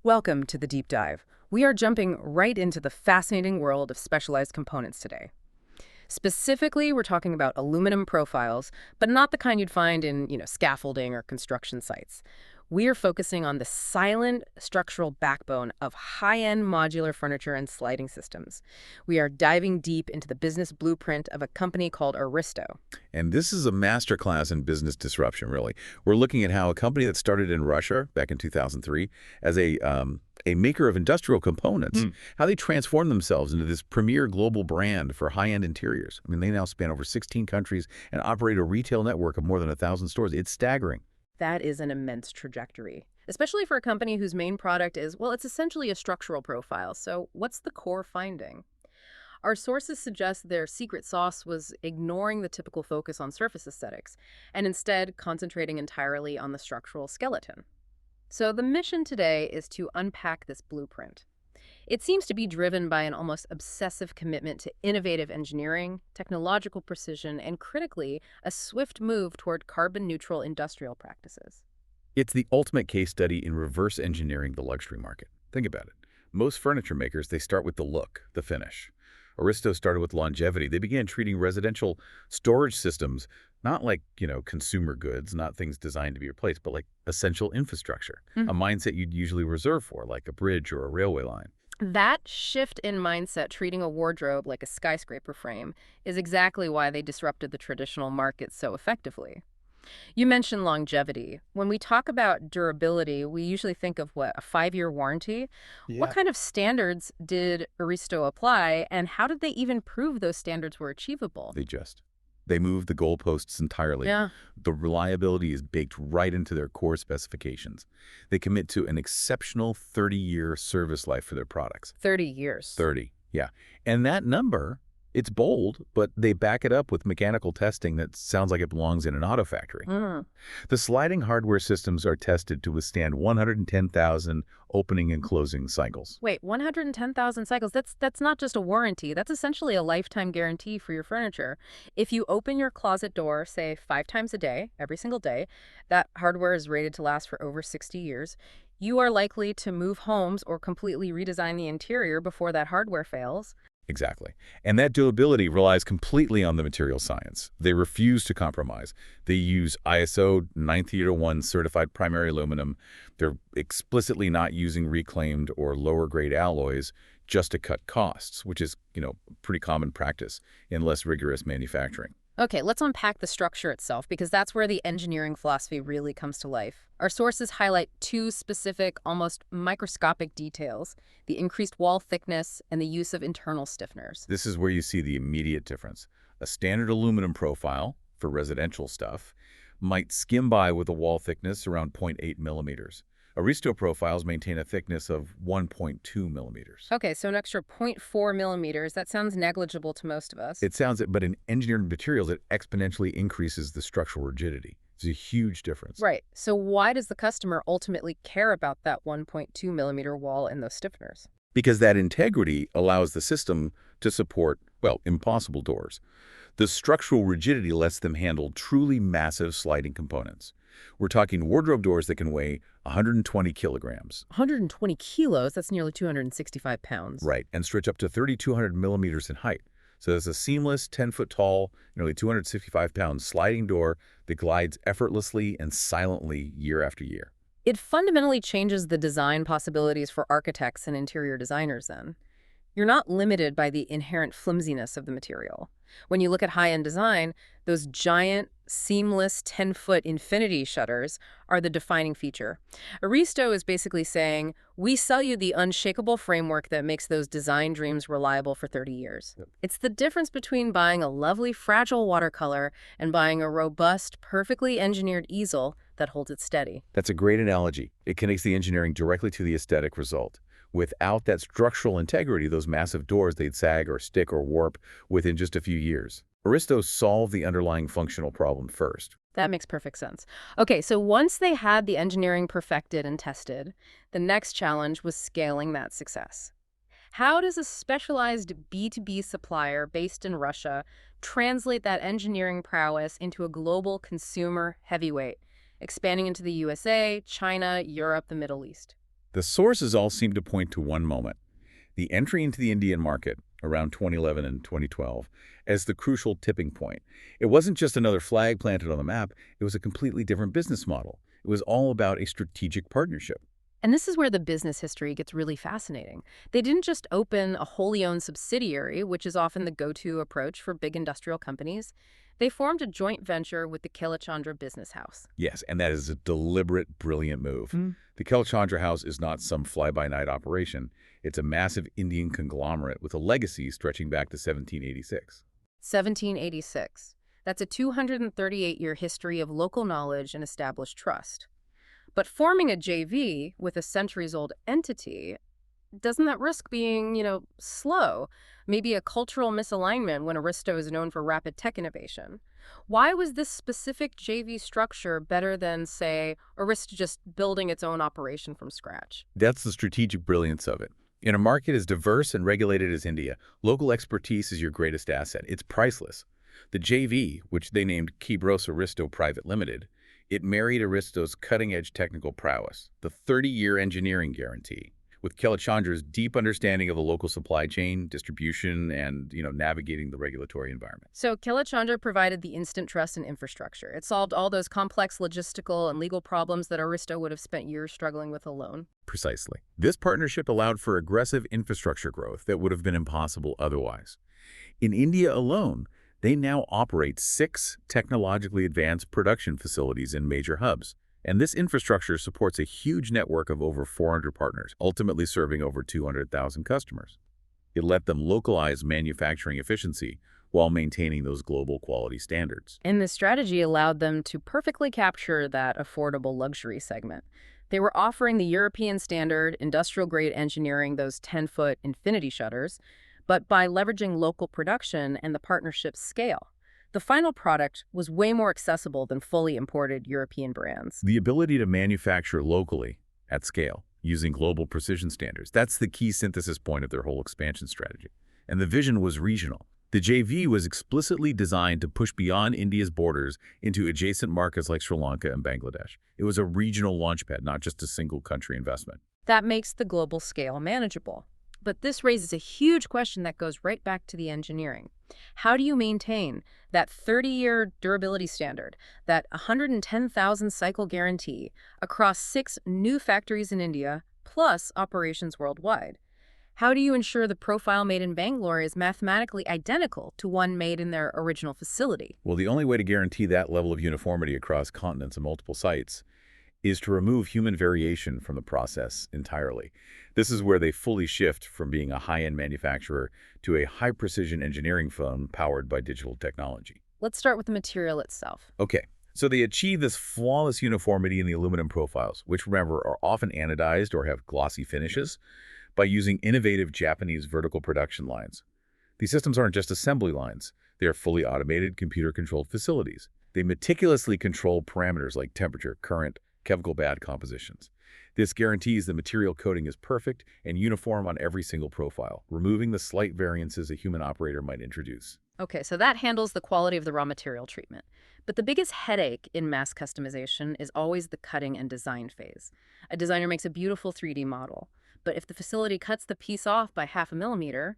Welcome to the deep dive. We are jumping right into the fascinating world of specialized components today. Specifically, we're talking about aluminum profiles, but not the kind you'd find in, scaffolding or construction sites. We are focusing on the silent structural backbone of high-end modular furniture and sliding systems. We are diving deep into the business blueprint of a company called Aristo. And this is a masterclass in business disruption, really. We're looking at how a company that started in Russia back in 2003 as a maker of industrial components, how they transformed themselves into this premier global brand for high-end interiors. I mean, they now span over 16 countries and operate a retail network of more than 1,000 stores. It's staggering. That is an immense trajectory, especially for a company whose main product is, well, it's essentially a structural profile. So what's the core finding? Our sources suggest their secret sauce was ignoring the typical focus on surface aesthetics and instead concentrating entirely on the structural skeleton. So the mission today is to unpack this blueprint. It seems to be driven by an almost obsessive commitment to innovative engineering, technological precision, and critically, a swift move toward carbon-neutral industrial practices. It's the ultimate case study in reverse engineering the luxury market. Think about it. Most furniture makers, they start with the look, the finish. Aristo started with longevity. They began treating residential storage systems not like, consumer goods, not things designed to be replaced, but like essential infrastructure, a mindset you'd usually reserve for, like a bridge or a railway line. That shift in mindset, treating a wardrobe like a skyscraper frame, is exactly why they disrupted the traditional market so effectively. You mentioned longevity. When we talk about durability, we usually think of what, a 5-year warranty? What Yeah. kind of standards did Aristo apply, and how did they even prove those standards were achievable? They moved the goalposts entirely. Yeah, The reliability is baked right into their core specifications. They commit to an exceptional 30-year service life for their products. 30 years. 30, yeah. And that number, it's bold, but they back it up with mechanical testing that sounds like it belongs in an auto factory. Mm. The sliding hardware systems are tested to withstand 110,000 opening and closing cycles. Wait, 110,000 cycles? That's not just a warranty. That's essentially a lifetime guarantee for your furniture. If you open your closet door, say 5 times a day, every single day, that hardware is rated to last for over 60 years. You are likely to move homes or completely redesign the interior before that hardware fails. Exactly. And that durability relies completely on the material science. They refuse to compromise. They use ISO 9001 certified primary aluminum. They're explicitly not using reclaimed or lower grade alloys just to cut costs, which is, pretty common practice in less rigorous manufacturing. Okay, let's unpack the structure itself, because that's where the engineering philosophy really comes to life. Our sources highlight 2 specific, almost microscopic details: the increased wall thickness and the use of internal stiffeners. This is where you see the immediate difference. A standard aluminum profile for residential stuff might skim by with a wall thickness around 0.8 millimeters. Aristo profiles maintain a thickness of 1.2 millimeters. Okay, so an extra zero point 0.4 millimeters, that sounds negligible to most of us. It sounds it, but in engineered materials, it exponentially increases the structural rigidity. It's a huge difference. Right, so why does the customer ultimately care about that 1.2 millimeter wall and those stiffeners? Because that integrity allows the system to support, well, impossible doors. The structural rigidity lets them handle truly massive sliding components. We're talking wardrobe doors that can weigh 120 kilograms. 120 kilos, that's nearly 265 pounds. Right, and stretch up to 3,200 millimeters in height. So there's a seamless, 10-foot tall, nearly 265-pound sliding door that glides effortlessly and silently year after year. It fundamentally changes the design possibilities for architects and interior designers then. You're not limited by the inherent flimsiness of the material. When you look at high-end design, those giant, seamless 10-foot infinity shutters are the defining feature. Aristo is basically saying, we sell you the unshakable framework that makes those design dreams reliable for 30 years. Yep. It's the difference between buying a lovely, fragile watercolor and buying a robust, perfectly engineered easel that holds it steady. That's a great analogy. It connects the engineering directly to the aesthetic result. Without that structural integrity, those massive doors, they'd sag or stick or warp within just a few years. Aristo solved the underlying functional problem first. That makes perfect sense. Okay, so once they had the engineering perfected and tested, the next challenge was scaling that success. How does a specialized B2B supplier based in Russia translate that engineering prowess into a global consumer heavyweight, expanding into the USA, China, Europe, the Middle East? The sources all seem to point to one moment, the entry into the Indian market around 2011 and 2012 as the crucial tipping point. It wasn't just another flag planted on the map, it was a completely different business model. It was all about a strategic partnership. And this is where the business history gets really fascinating. They didn't just open a wholly owned subsidiary, which is often the go-to approach for big industrial companies. They formed a joint venture with the Kelachandra Business House. Yes, and that is a deliberate, brilliant move. The Kelchandra House is not some fly-by-night operation. It's a massive Indian conglomerate with a legacy stretching back to 1786. 1786. That's a 238-year history of local knowledge and established trust. But forming a JV with a centuries-old entity, doesn't that risk being, slow? Maybe a cultural misalignment when Aristo is known for rapid tech innovation. Why was this specific JV structure better than, say, Aristo just building its own operation from scratch? That's the strategic brilliance of it. In a market as diverse and regulated as India, local expertise is your greatest asset. It's priceless. The JV, which they named Kibros Aristo Private Limited, it married Aristo's cutting-edge technical prowess, the 30-year engineering guarantee, with Kelachandra's deep understanding of the local supply chain, distribution, and, navigating the regulatory environment. So Kelachandra provided the instant trust and infrastructure. It solved all those complex logistical and legal problems that Aristo would have spent years struggling with alone. Precisely. This partnership allowed for aggressive infrastructure growth that would have been impossible otherwise. In India alone, they now operate 6 technologically advanced production facilities in major hubs. And this infrastructure supports a huge network of over 400 partners, ultimately serving over 200,000 customers. It let them localize manufacturing efficiency while maintaining those global quality standards. And this strategy allowed them to perfectly capture that affordable luxury segment. They were offering the European standard, industrial-grade engineering, those 10-foot infinity shutters, but by leveraging local production and the partnership's scale. The final product was way more accessible than fully imported European brands. The ability to manufacture locally at scale, using global precision standards, that's the key synthesis point of their whole expansion strategy. And the vision was regional. The JV was explicitly designed to push beyond India's borders into adjacent markets like Sri Lanka and Bangladesh. It was a regional launchpad, not just a single country investment. That makes the global scale manageable. But this raises a huge question that goes right back to the engineering. How do you maintain that 30-year durability standard, that 110,000 cycle guarantee across 6 new factories in India, plus operations worldwide? How do you ensure the profile made in Bangalore is mathematically identical to one made in their original facility? Well, the only way to guarantee that level of uniformity across continents and multiple sites is to remove human variation from the process entirely. This is where they fully shift from being a high-end manufacturer to a high-precision engineering firm powered by digital technology. Let's start with the material itself. Okay, so they achieve this flawless uniformity in the aluminum profiles, which, remember, are often anodized or have glossy finishes, by using innovative Japanese vertical production lines. These systems aren't just assembly lines. They are fully automated, computer-controlled facilities. They meticulously control parameters like temperature, current, chemical bad compositions. This guarantees the material coating is perfect and uniform on every single profile, removing the slight variances a human operator might introduce. Okay, so that handles the quality of the raw material treatment. But the biggest headache in mass customization is always the cutting and design phase. A designer makes a beautiful 3D model, but if the facility cuts the piece off by 0.5 millimeter,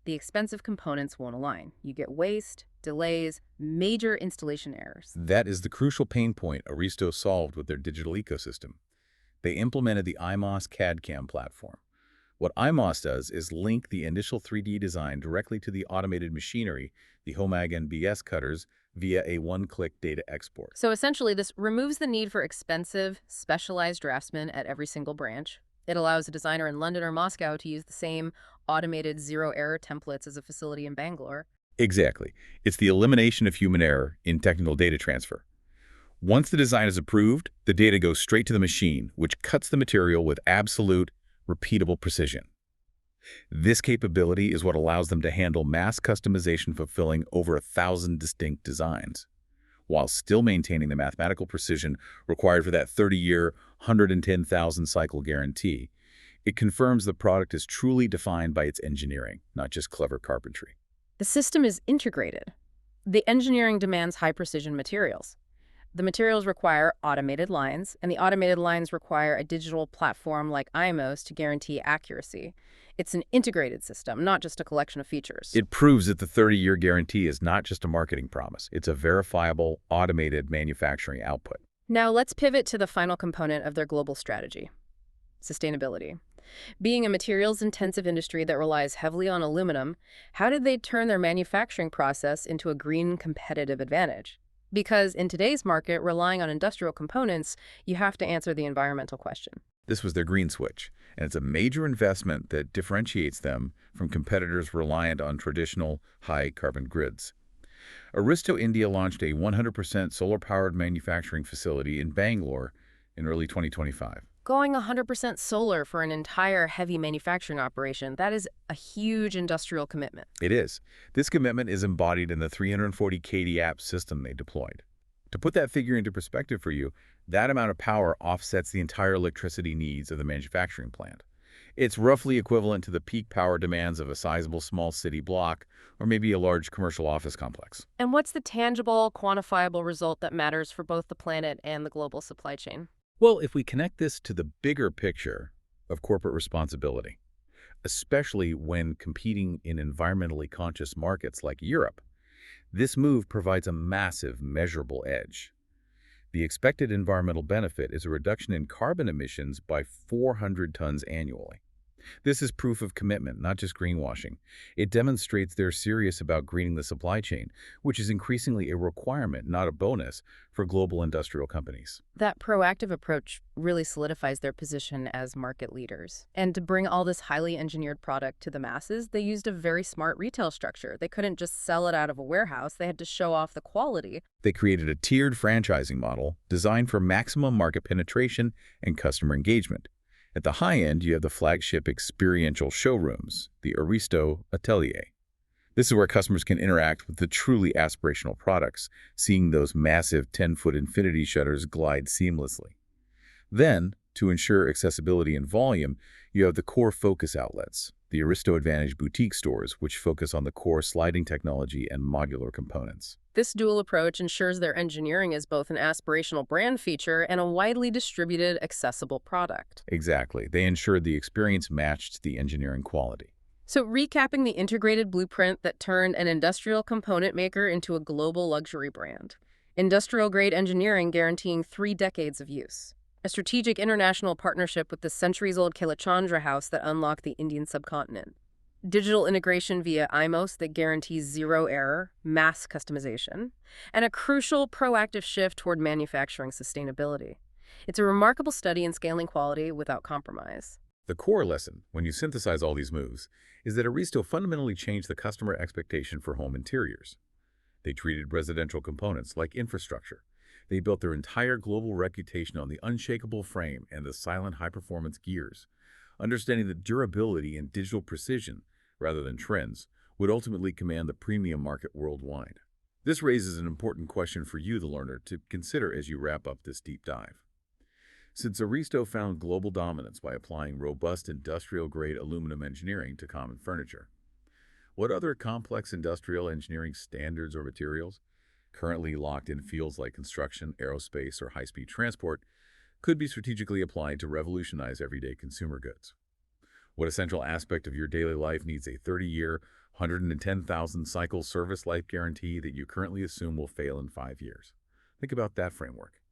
the expensive components won't align. You get waste, delays, major installation errors. That is the crucial pain point Aristo solved with their digital ecosystem. They implemented the IMOS CAD/CAM platform. What IMOS does is link the initial 3D design directly to the automated machinery, the HOMAG NBS cutters, via a one-click data export. So essentially, this removes the need for expensive, specialized draftsmen at every single branch. It allows a designer in London or Moscow to use the same automated zero-error templates as a facility in Bangalore. Exactly. It's the elimination of human error in technical data transfer. Once the design is approved, the data goes straight to the machine, which cuts the material with absolute, repeatable precision. This capability is what allows them to handle mass customization fulfilling over 1,000 distinct designs, while still maintaining the mathematical precision required for that 30-year, 110,000 cycle guarantee. It confirms the product is truly defined by its engineering, not just clever carpentry. The system is integrated. The engineering demands high-precision materials. The materials require automated lines, and the automated lines require a digital platform like IMOS to guarantee accuracy. It's an integrated system, not just a collection of features. It proves that the 30-year guarantee is not just a marketing promise. It's a verifiable, automated manufacturing output. Now let's pivot to the final component of their global strategy: sustainability. Being a materials-intensive industry that relies heavily on aluminum, how did they turn their manufacturing process into a green competitive advantage? Because in today's market, relying on industrial components, you have to answer the environmental question. This was their green switch, and it's a major investment that differentiates them from competitors reliant on traditional high-carbon grids. Aristo India launched a 100% solar-powered manufacturing facility in Bangalore in early 2025. Going 100% solar for an entire heavy manufacturing operation, that is a huge industrial commitment. It is. This commitment is embodied in the 340 kV app system they deployed. To put that figure into perspective for you, that amount of power offsets the entire electricity needs of the manufacturing plant. It's roughly equivalent to the peak power demands of a sizable small city block or maybe a large commercial office complex. And what's the tangible, quantifiable result that matters for both the planet and the global supply chain? Well, if we connect this to the bigger picture of corporate responsibility, especially when competing in environmentally conscious markets like Europe, this move provides a massive, measurable edge. The expected environmental benefit is a reduction in carbon emissions by 400 tons annually. This is proof of commitment, not just greenwashing. It demonstrates they're serious about greening the supply chain, which is increasingly a requirement, not a bonus, for global industrial companies. That proactive approach really solidifies their position as market leaders. And to bring all this highly engineered product to the masses, they used a very smart retail structure. They couldn't just sell it out of a warehouse. They had to show off the quality. They created a tiered franchising model designed for maximum market penetration and customer engagement. At the high end, you have the flagship experiential showrooms, the Aristo Atelier. This is where customers can interact with the truly aspirational products, seeing those massive 10-foot infinity shutters glide seamlessly. Then, to ensure accessibility and volume, you have the core focus outlets, the Aristo Advantage boutique stores, which focus on the core sliding technology and modular components. This dual approach ensures their engineering is both an aspirational brand feature and a widely distributed, accessible product. Exactly. They ensured the experience matched the engineering quality. So, recapping the integrated blueprint that turned an industrial component maker into a global luxury brand. Industrial-grade engineering guaranteeing 3 decades of use. A strategic international partnership with the centuries-old Kalachandra house that unlocked the Indian subcontinent. Digital integration via IMOS that guarantees zero error, mass customization, and a crucial proactive shift toward manufacturing sustainability. It's a remarkable study in scaling quality without compromise. The core lesson, when you synthesize all these moves, is that Aristo fundamentally changed the customer expectation for home interiors. They treated residential components like infrastructure. They built their entire global reputation on the unshakable frame and the silent high-performance gears, understanding that durability and digital precision, rather than trends, would ultimately command the premium market worldwide. This raises an important question for you, the learner, to consider as you wrap up this deep dive. Since Aristo found global dominance by applying robust industrial-grade aluminum engineering to common furniture, what other complex industrial engineering standards or materials, currently locked in fields like construction, aerospace, or high-speed transport, could be strategically applied to revolutionize everyday consumer goods? What essential aspect of your daily life needs a 30-year, 110,000 cycle service life guarantee that you currently assume will fail in 5 years? Think about that framework.